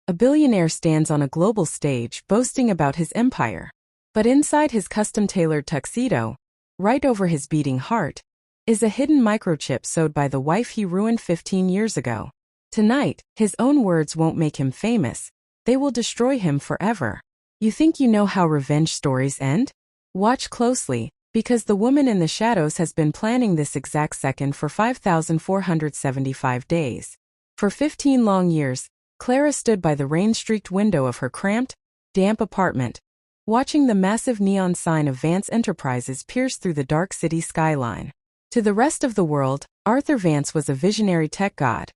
A billionaire stands on a global stage boasting about his empire. But inside his custom-tailored tuxedo, right over his beating heart, is a hidden microchip sewed by the wife he ruined 15 years ago. Tonight, his own words won't make him famous. They will destroy him forever. You think you know how revenge stories end? Watch closely, because the woman in the shadows has been planning this exact second for 5,475 days. For 15 long years, Clara stood by the rain-streaked window of her cramped, damp apartment, watching the massive neon sign of Vance Enterprises pierce through the dark city skyline. To the rest of the world, Arthur Vance was a visionary tech god,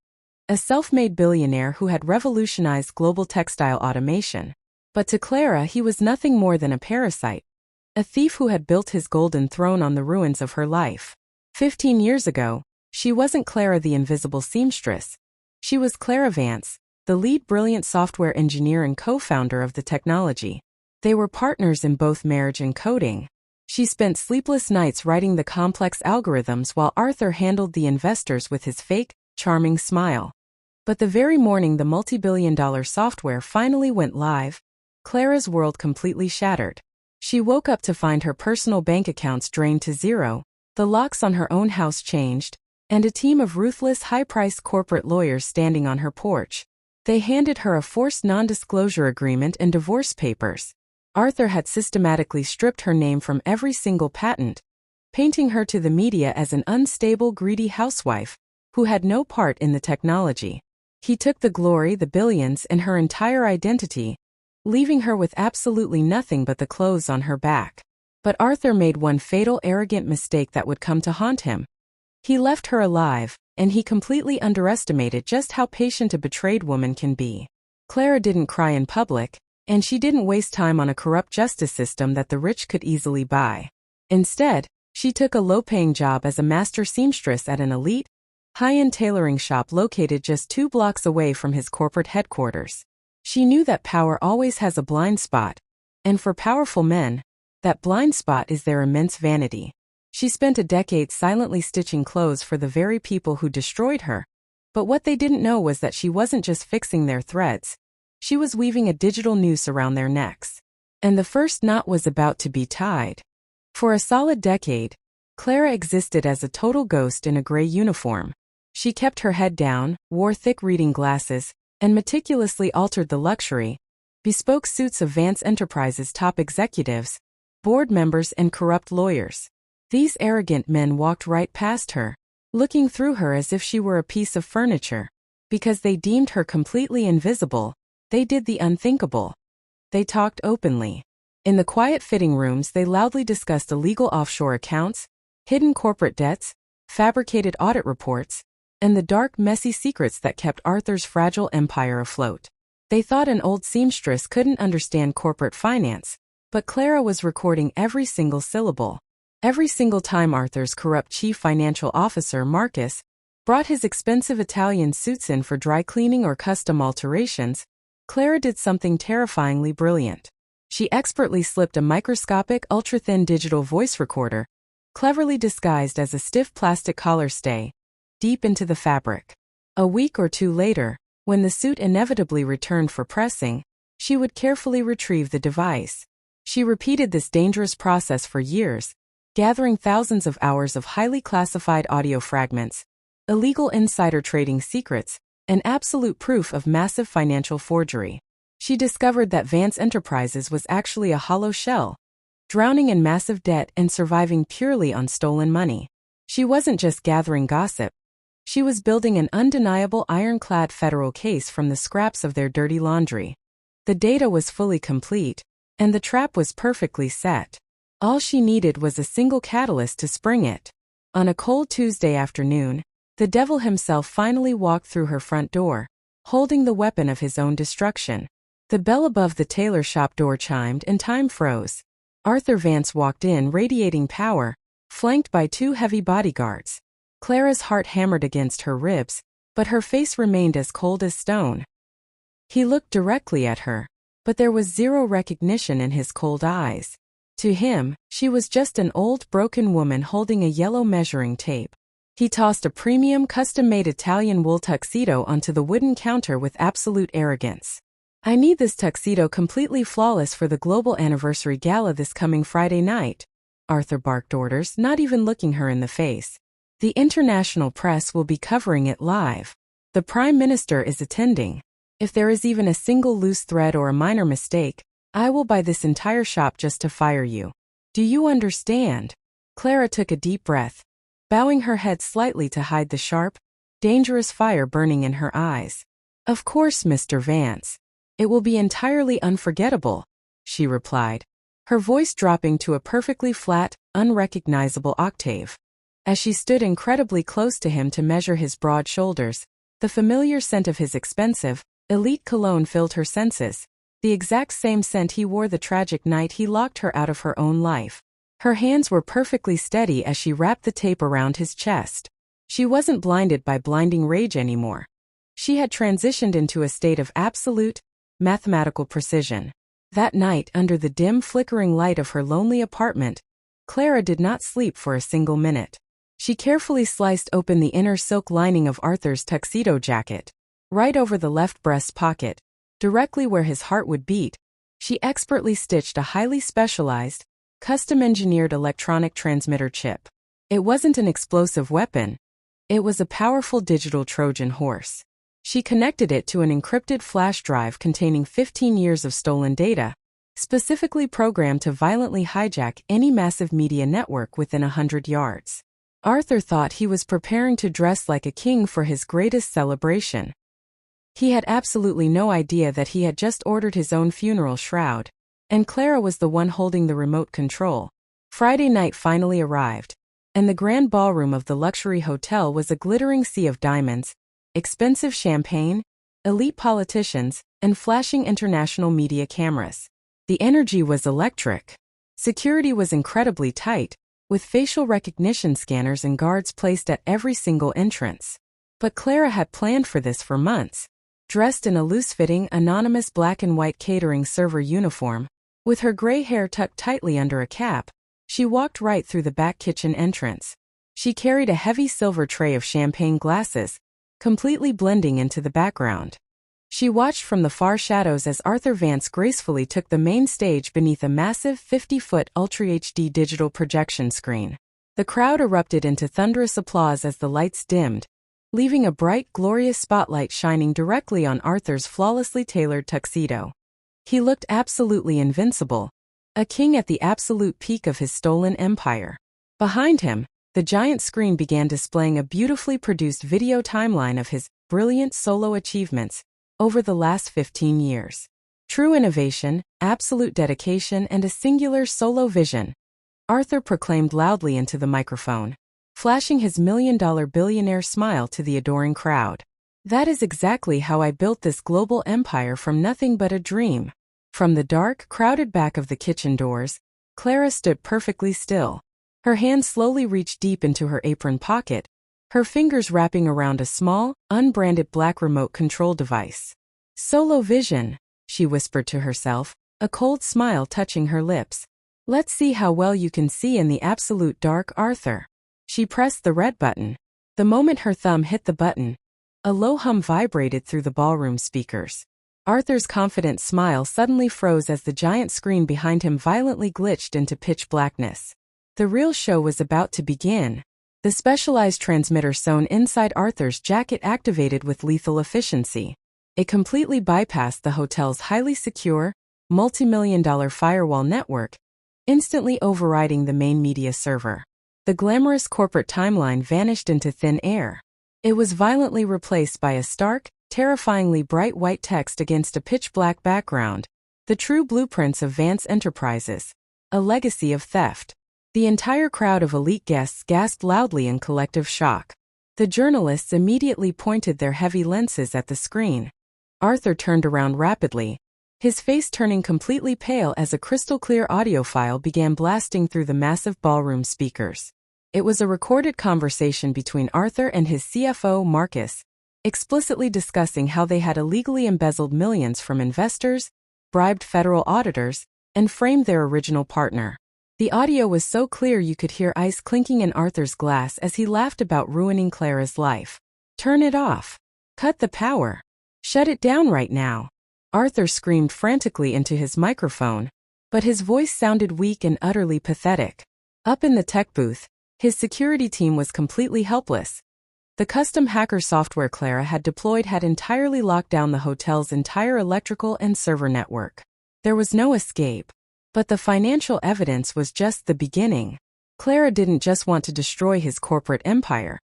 a self-made billionaire who had revolutionized global textile automation. But to Clara he was nothing more than a parasite, a thief who had built his golden throne on the ruins of her life. 15 years ago, she wasn't Clara the invisible seamstress. She was Clara Vance, the lead brilliant software engineer and co-founder of the technology. They were partners in both marriage and coding. She spent sleepless nights writing the complex algorithms while Arthur handled the investors with his fake, charming smile. But the very morning the multi-billion-dollar software finally went live, Clara's world completely shattered. She woke up to find her personal bank accounts drained to zero, the locks on her own house changed, and a team of ruthless high-priced corporate lawyers standing on her porch. They handed her a forced non-disclosure agreement and divorce papers. Arthur had systematically stripped her name from every single patent, painting her to the media as an unstable, greedy housewife who had no part in the technology. He took the glory, the billions, and her entire identity, leaving her with absolutely nothing but the clothes on her back. But Arthur made one fatal, arrogant mistake that would come to haunt him. He left her alive, and he completely underestimated just how patient a betrayed woman can be. Clara didn't cry in public, and she didn't waste time on a corrupt justice system that the rich could easily buy. Instead, she took a low-paying job as a master seamstress at an elite, high-end tailoring shop located just 2 blocks away from his corporate headquarters. She knew that power always has a blind spot, and for powerful men, that blind spot is their immense vanity. She spent a decade silently stitching clothes for the very people who destroyed her. But what they didn't know was that she wasn't just fixing their threads. She was weaving a digital noose around their necks. And the first knot was about to be tied. For a solid decade, Clara existed as a total ghost in a gray uniform. She kept her head down, wore thick reading glasses, and meticulously altered the luxury, bespoke suits of Vance Enterprises' top executives, board members, and corrupt lawyers. These arrogant men walked right past her, looking through her as if she were a piece of furniture. Because they deemed her completely invisible, they did the unthinkable. They talked openly. In the quiet fitting rooms they loudly discussed illegal offshore accounts, hidden corporate debts, fabricated audit reports, and the dark, messy secrets that kept Arthur's fragile empire afloat. They thought an old seamstress couldn't understand corporate finance, but Clara was recording every single syllable. Every single time Arthur's corrupt chief financial officer, Marcus, brought his expensive Italian suits in for dry cleaning or custom alterations, Clara did something terrifyingly brilliant. She expertly slipped a microscopic, ultra-thin digital voice recorder, cleverly disguised as a stiff plastic collar stay, deep into the fabric. A week or two later, when the suit inevitably returned for pressing, she would carefully retrieve the device. She repeated this dangerous process for years, gathering thousands of hours of highly classified audio fragments, illegal insider trading secrets, and absolute proof of massive financial forgery. She discovered that Vance Enterprises was actually a hollow shell, drowning in massive debt and surviving purely on stolen money. She wasn't just gathering gossip. She was building an undeniable ironclad federal case from the scraps of their dirty laundry. The data was fully complete, and the trap was perfectly set. All she needed was a single catalyst to spring it. On a cold Tuesday afternoon, the devil himself finally walked through her front door, holding the weapon of his own destruction. The bell above the tailor shop door chimed and time froze. Arthur Vance walked in radiating power, flanked by 2 heavy bodyguards. Clara's heart hammered against her ribs, but her face remained as cold as stone. He looked directly at her, but there was zero recognition in his cold eyes. To him, she was just an old, broken woman holding a yellow measuring tape. He tossed a premium, custom-made Italian wool tuxedo onto the wooden counter with absolute arrogance. I need this tuxedo completely flawless for the global anniversary gala this coming Friday night. Arthur barked orders, not even looking her in the face. The international press will be covering it live. The Prime Minister is attending. If there is even a single loose thread or a minor mistake, I will buy this entire shop just to fire you. Do you understand? Clara took a deep breath, bowing her head slightly to hide the sharp, dangerous fire burning in her eyes. Of course, Mr. Vance. It will be entirely unforgettable, she replied, her voice dropping to a perfectly flat, unrecognizable octave. As she stood incredibly close to him to measure his broad shoulders, the familiar scent of his expensive, elite cologne filled her senses, the exact same scent he wore the tragic night he locked her out of her own life. Her hands were perfectly steady as she wrapped the tape around his chest. She wasn't blinded by blinding rage anymore. She had transitioned into a state of absolute, mathematical precision. That night, under the dim flickering light of her lonely apartment, Clara did not sleep for a single minute. She carefully sliced open the inner silk lining of Arthur's tuxedo jacket. Right over the left breast pocket, directly where his heart would beat, she expertly stitched a highly specialized, custom-engineered electronic transmitter chip. It wasn't an explosive weapon. It was a powerful digital Trojan horse. She connected it to an encrypted flash drive containing 15 years of stolen data, specifically programmed to violently hijack any massive media network within 100 yards. Arthur thought he was preparing to dress like a king for his greatest celebration. He had absolutely no idea that he had just ordered his own funeral shroud, and Clara was the one holding the remote control. Friday night finally arrived, and the grand ballroom of the luxury hotel was a glittering sea of diamonds, expensive champagne, elite politicians, and flashing international media cameras. The energy was electric. Security was incredibly tight, with facial recognition scanners and guards placed at every single entrance. But Clara had planned for this for months. Dressed in a loose-fitting, anonymous black and white catering server uniform, with her gray hair tucked tightly under a cap, she walked right through the back kitchen entrance. She carried a heavy silver tray of champagne glasses, completely blending into the background. She watched from the far shadows as Arthur Vance gracefully took the main stage beneath a massive 50-foot Ultra HD digital projection screen. The crowd erupted into thunderous applause as the lights dimmed, leaving a bright, glorious spotlight shining directly on Arthur's flawlessly tailored tuxedo. He looked absolutely invincible, a king at the absolute peak of his stolen empire. Behind him, the giant screen began displaying a beautifully produced video timeline of his brilliant solo achievements over the last 15 years. True innovation, absolute dedication, and a singular solo vision, Arthur proclaimed loudly into the microphone, flashing his million-dollar billionaire smile to the adoring crowd. That is exactly how I built this global empire from nothing but a dream. From the dark, crowded back of the kitchen doors, Clara stood perfectly still. Her hand slowly reached deep into her apron pocket, her fingers wrapping around a small, unbranded black remote control device. Solo vision, she whispered to herself, a cold smile touching her lips. Let's see how well you can see in the absolute dark, Arthur. She pressed the red button. The moment her thumb hit the button, a low hum vibrated through the ballroom speakers. Arthur's confident smile suddenly froze as the giant screen behind him violently glitched into pitch blackness. The real show was about to begin. The specialized transmitter sewn inside Arthur's jacket activated with lethal efficiency. It completely bypassed the hotel's highly secure, multi-million-dollar firewall network, instantly overriding the main media server. The glamorous corporate timeline vanished into thin air. It was violently replaced by a stark, terrifyingly bright white text against a pitch-black background. The true blueprints of Vance Enterprises. A legacy of theft. The entire crowd of elite guests gasped loudly in collective shock. The journalists immediately pointed their heavy lenses at the screen. Arthur turned around rapidly, his face turning completely pale as a crystal-clear audio file began blasting through the massive ballroom speakers. It was a recorded conversation between Arthur and his CFO, Marcus, explicitly discussing how they had illegally embezzled millions from investors, bribed federal auditors, and framed their original partner. The audio was so clear you could hear ice clinking in Arthur's glass as he laughed about ruining Clara's life. Turn it off. Cut the power. Shut it down right now. Arthur screamed frantically into his microphone, but his voice sounded weak and utterly pathetic. Up in the tech booth, his security team was completely helpless. The custom hacker software Clara had deployed had entirely locked down the hotel's entire electrical and server network. There was no escape. But the financial evidence was just the beginning. Clara didn't just want to destroy his corporate empire.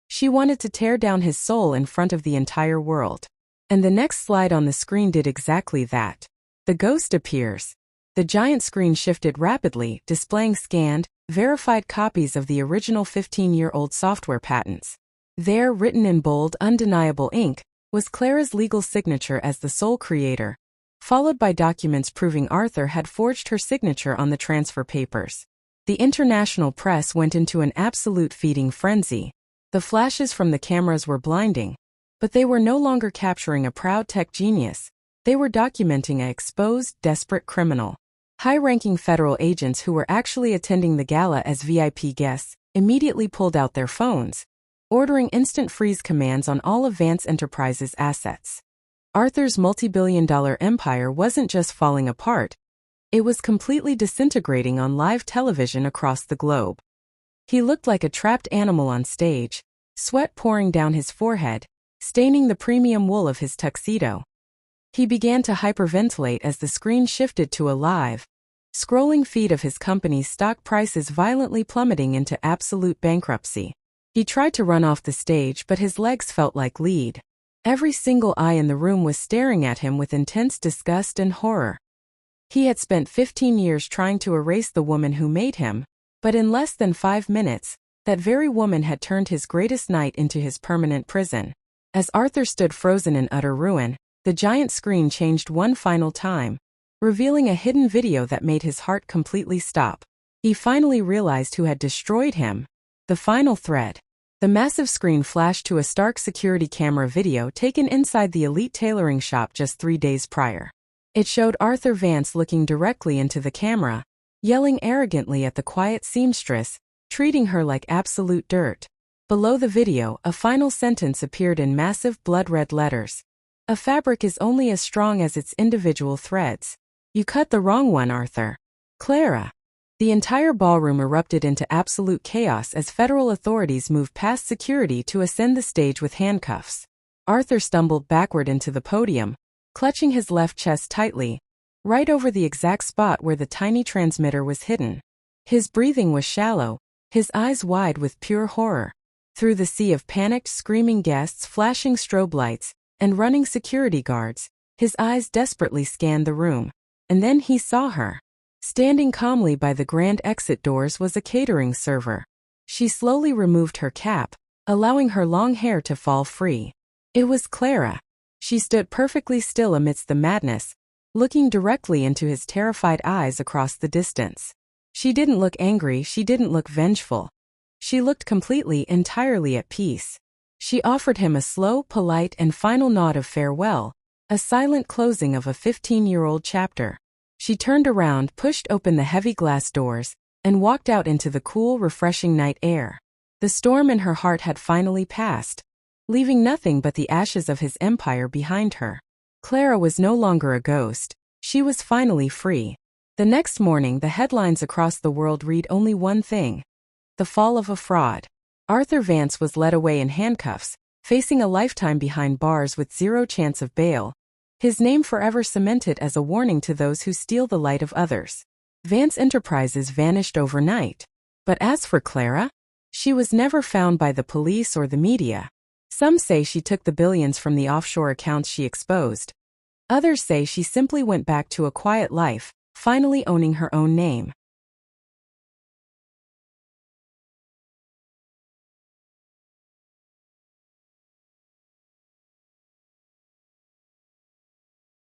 She wanted to tear down his soul in front of the entire world. And the next slide on the screen did exactly that. The ghost appears. The giant screen shifted rapidly, displaying scanned, verified copies of the original 15-year-old software patents. There, written in bold, undeniable ink, was Clara's legal signature as the sole creator, followed by documents proving Arthur had forged her signature on the transfer papers. The international press went into an absolute feeding frenzy. The flashes from the cameras were blinding, but they were no longer capturing a proud tech genius. They were documenting an exposed, desperate criminal. High-ranking federal agents who were actually attending the gala as VIP guests immediately pulled out their phones, ordering instant freeze commands on all of Vance Enterprises' assets. Arthur's multi-billion-dollar empire wasn't just falling apart, it was completely disintegrating on live television across the globe. He looked like a trapped animal on stage, sweat pouring down his forehead, staining the premium wool of his tuxedo. He began to hyperventilate as the screen shifted to a live, scrolling feed of his company's stock prices violently plummeting into absolute bankruptcy. He tried to run off the stage, but his legs felt like lead. Every single eye in the room was staring at him with intense disgust and horror. He had spent 15 years trying to erase the woman who made him, but in less than 5 minutes, that very woman had turned his greatest night into his permanent prison. As Arthur stood frozen in utter ruin, the giant screen changed one final time, revealing a hidden video that made his heart completely stop. He finally realized who had destroyed him. The final thread. The massive screen flashed to a stark security camera video taken inside the elite tailoring shop just 3 days prior. It showed Arthur Vance looking directly into the camera, yelling arrogantly at the quiet seamstress, treating her like absolute dirt. Below the video, a final sentence appeared in massive blood-red letters. A fabric is only as strong as its individual threads. You cut the wrong one, Arthur. Clara. The entire ballroom erupted into absolute chaos as federal authorities moved past security to ascend the stage with handcuffs. Arthur stumbled backward into the podium, clutching his left chest tightly, right over the exact spot where the tiny transmitter was hidden. His breathing was shallow, his eyes wide with pure horror. Through the sea of panicked, screaming guests, flashing strobe lights, and running security guards, his eyes desperately scanned the room. And then he saw her. Standing calmly by the grand exit doors was a catering server. She slowly removed her cap, allowing her long hair to fall free. It was Clara. She stood perfectly still amidst the madness, looking directly into his terrified eyes across the distance. She didn't look angry, she didn't look vengeful. She looked completely, entirely at peace. She offered him a slow, polite, and final nod of farewell, a silent closing of a 15-year-old chapter. She turned around, pushed open the heavy glass doors, and walked out into the cool, refreshing night air. The storm in her heart had finally passed, leaving nothing but the ashes of his empire behind her. Clara was no longer a ghost. She was finally free. The next morning, the headlines across the world read only one thing: the fall of a fraud. Arthur Vance was led away in handcuffs, facing a lifetime behind bars with zero chance of bail, his name forever cemented as a warning to those who steal the light of others. Vance Enterprises vanished overnight. But as for Clara, she was never found by the police or the media. Some say she took the billions from the offshore accounts she exposed. Others say she simply went back to a quiet life, finally owning her own name.